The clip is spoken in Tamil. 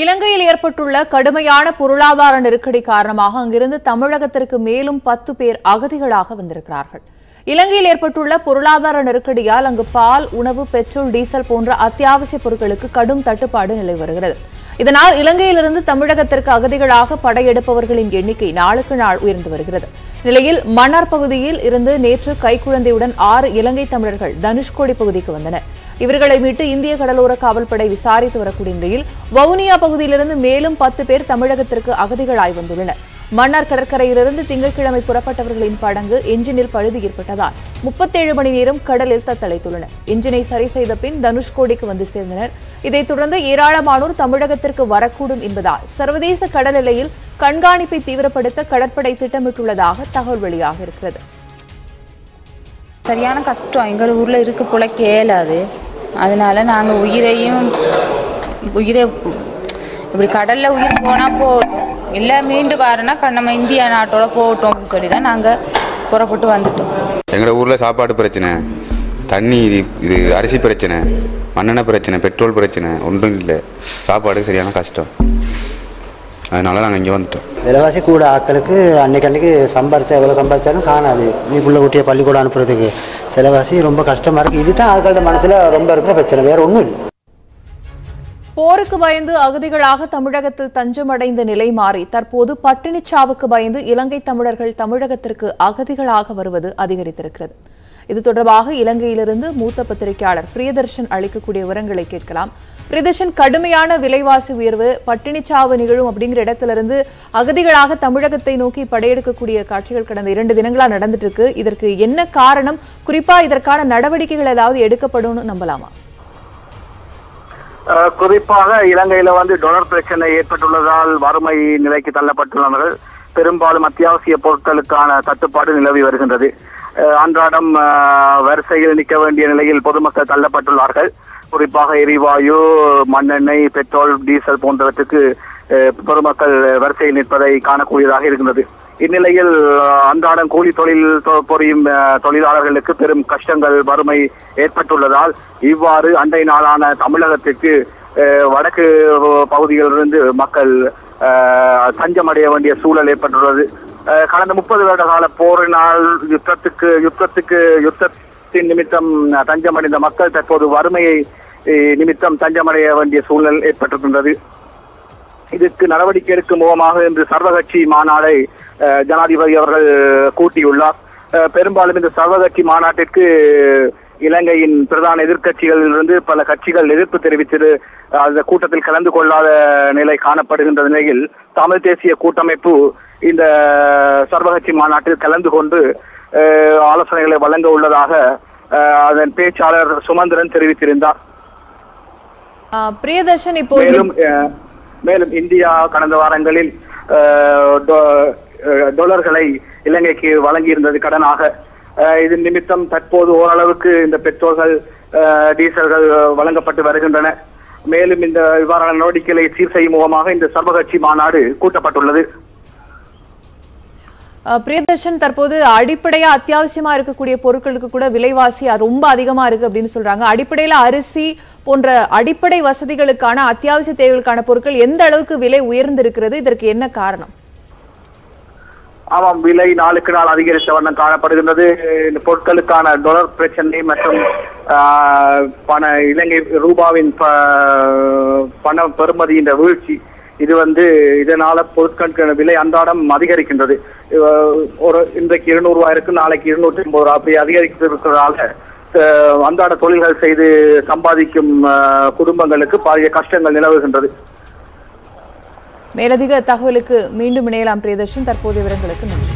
இலங்கையில் ஏற்பட்டுள்ள கடுமையான பொருளாதார நெருக்கடி காரணமாக அங்கிருந்து தமிழகத்திற்கு மேலும் 10 பேர் அகதிகளாக வந்திருக்கிறார்கள். இலங்கையில் ஏற்பட்டுள்ள பொருளாதார நெருக்கடியால் அங்கு பால், உணவு, பெட்ரோல், டீசல் போன்ற அத்தியாவசிய பொருட்களுக்கு கடும் தட்டுப்பாடு நிலவி வருகிறது. இதனால் இலங்கையிலிருந்து தமிழகத்திற்கு அகதிகளாக படையெடுப்பவர்களின் எண்ணிக்கை நாளுக்கு நாள் உயர்ந்து வருகிறது. நிலையில் மன்னார் பகுதியில் இருந்து நேற்று கைக்குழந்தையுடன் 6 இலங்கை தமிழர்கள் தனுஷ்கோடி பகுதிக்கு வந்தனர். இவர்களை மீட்டு இந்திய கடலோர காவல்படை விசாரித்து வரக்கூடிய நிலையில் வவுனியா பகுதியிலிருந்து மேலும் 10 பேர் தமிழகத்திற்கு அகதிகளாய் வந்துள்ளனர். மன்னார் கடற்கரையிலிருந்து திங்கட்கிழமை புறப்பட்டவர்களின் படகு என்ஜினில் பழுது ஏற்பட்டதால் 37 மணி நேரம் கடலில் தத்தளித்துள்ளனர். என்ஜினை சரி செய்த பின் தனுஷ்கோடிக்கு வந்து சேர்ந்தனர். இதைத் தொடர்ந்து ஏராளமானோர் தமிழகத்திற்கு வரக்கூடும் என்பதால் சர்வதேச கடல் எல்லையில் கண்காணிப்பை தீவிரப்படுத்த கடற்படை திட்டமிட்டுள்ளதாக தகவல் வெளியாக இருக்கிறது. சரியான கஷ்டம் எங்கள் ஊரில் இருக்க போல கேளாது. அதனால நாங்கள் உயிரை இப்படி கடலில் உயிர் போனால் போகட்டும், இல்லை மீண்டு வரனா நம்ம இந்தியா நாட்டோட போகட்டும் அப்படின்னு சொல்லி தான் நாங்கள் புறப்பட்டு வந்துட்டோம். எங்களோட ஊரில் சாப்பாடு பிரச்சனை, தண்ணி இது அரிசி பிரச்சனை, மண்ணெண்ணெய் பிரச்சனை, பெட்ரோல் பிரச்சனை ஒன்றும் இல்லை. சாப்பாடு சரியான கஷ்டம். அதனால நாங்கள் இங்கே வந்துட்டோம். விலைவாசி கூட ஆட்களுக்கு அன்னைக்கு சம்பாரிச்சா எவ்வளோ சம்பாரிச்சாலும் காணாது. நீக்குள்ளே ஊட்டிய பள்ளிக்கூடம் அனுப்புறதுக்கு விலைவாசி ரொம்ப கஷ்டமாக இருக்குது. இதுதான் ஆட்களோட மனசில் ரொம்ப இருக்கிற பிரச்சனை, வேற ஒன்றும் இல்லை. போருக்கு பயந்து அகதிகளாக தமிழகத்தில் தஞ்சமடைந்த நிலை மாறி தற்போது பட்டினிச்சாவுக்கு பயந்து இலங்கை தமிழர்கள் தமிழகத்திற்கு அகதிகளாக வருவது அதிகரித்திருக்கிறது. இது தொடர்பாக இலங்கையிலிருந்து மூத்த பத்திரிகையாளர் பிரியதர்ஷன் அளிக்கக்கூடிய விவரங்களை கேட்கலாம். பிரியதர்ஷன், கடுமையான விலைவாசி உயர்வு, பட்டினிச்சாவு நிகழும் அப்படிங்கிற இடத்திலிருந்து அகதிகளாக தமிழகத்தை நோக்கி படையெடுக்கக்கூடிய காட்சிகள் கடந்த 2 தினங்களா நடந்துட்டு இருக்கு. இதற்கு என்ன காரணம்? குறிப்பா இதற்கான நடவடிக்கைகள் ஏதாவது எடுக்கப்படும் நம்பலாமா? குறிப்பாக இலங்கையில டொலர் பிரச்சனை ஏற்பட்டுள்ளதால் வறுமை நிலைக்கு தள்ளப்பட்டுள்ளவர்கள் பெரும்பாலும் அத்தியாவசிய பொருட்களுக்கான தட்டுப்பாடு நிலவி வருகின்றது. அன்றாடம் வரிசையில் நிற்க வேண்டிய நிலையில் பொதுமக்கள் தள்ளப்பட்டுள்ளார்கள். குறிப்பாக எரிவாயு, மண்ணெண்ணெய், பெட்ரோல், டீசல் போன்றவற்றுக்கு பொதுமக்கள் வரிசையில் நிற்பதை காணக்கூடியதாக இருக்கின்றது. இந்நிலையில் அன்றாடம் கூலி தொழில் புரியும் தொழிலாளர்களுக்கு பெரும் கஷ்டங்கள், வறுமை ஏற்பட்டுள்ளதால் இவ்வாறு அண்டை நாளான தமிழகத்திற்கு வடக்கு பகுதிகளிலிருந்து மக்கள் தஞ்சமடைய வேண்டிய சூழல் ஏற்பட்டுள்ளது. கடந்த 30 வருட கால போரினால் யுத்தத்தின் நிமித்தம் தஞ்சமடைந்த மக்கள் தற்போது வறுமையை நிமித்தம் தஞ்சமடைய வேண்டிய சூழல் ஏற்பட்டிருக்கின்றது. இதற்கு நடவடிக்கை எடுக்கும் முகமாக இன்று சர்வகட்சி மாநாடை ஜனாதிபதி அவர்கள் கூட்டியுள்ளார். பெரும்பாலும் இந்த சர்வகட்சி மாநாட்டிற்கு இலங்கையின் பிரதான எதிர்கட்சிகளிலிருந்து பல கட்சிகள் எதிர்ப்பு தெரிவித்து அந்த கூட்டத்தில் கலந்து கொள்ளாத நிலை காணப்படுகின்ற நிலையில் தமிழ் தேசிய கூட்டமைப்பு இந்த சர்வகட்சி மாநாட்டில் கலந்து கொண்டு ஆலோசனைகளை வழங்க உள்ளதாக அதன் பேச்சாளர் சுமந்திரன் தெரிவித்திருந்தார். பிரியதர்ஷன், மேலும் இந்தியா கடந்த வாரங்களில் டாலர்களை இலங்கைக்கு வழங்கியிருந்தது கடனாக. இதன் நிமித்தம் தற்போது ஓரளவுக்கு இந்த பெட்ரோல்கள், டீசல்கள் வழங்கப்பட்டு வருகின்றன. மேலும் இந்த இவ்வாறான நடவடிக்கைகளை சீர் செய்யும் முகமாக இந்த சர்வகட்சி மாநாடு கூட்டப்பட்டுள்ளது. பிரியதர்ஷன், தற்போது அடிப்படையா அத்தியாவசியமா இருக்கக்கூடிய பொருட்களுக்கு கூட விலைவாசி ரொம்ப அதிகமா இருக்கு அப்படின்னு சொல்றாங்க. அடிப்படையில அரிசி போன்ற அடிப்படை வசதிகளுக்கான அத்தியாவசிய தேவைகளுக்கான பொருட்கள் எந்த அளவுக்கு விலை உயர்ந்திருக்கிறது? இதற்கு என்ன காரணம்? ஆமாம், விலை நாளுக்கு நாள் அதிகரித்த வண்ணம் காணப்படுகின்றது. இந்த பொருட்களுக்கான டொலர் பிரச்சனை மற்றும் இலங்கை ரூபாவின் பண பெறுமதியின் வீழ்ச்சி, இது இதனால பொருட்களுக்கான விலை அன்றாடம் அதிகரிக்கின்றது. இன்றைக்கு 200 ரூபாய் இருக்கு, நாளைக்கு 250 ரூபாய் அப்படி அதிகரித்திருக்கிறதால அன்றாட தொழில்கள் செய்து சம்பாதிக்கும் குடும்பங்களுக்கு பாரிய கஷ்டங்கள் நிலவுகின்றது. மேலதிக தகவலுக்கு மீண்டும் இணையலாம் பிரியதர்ஷன். தற்போதைய விவரங்களுக்கு நன்றி.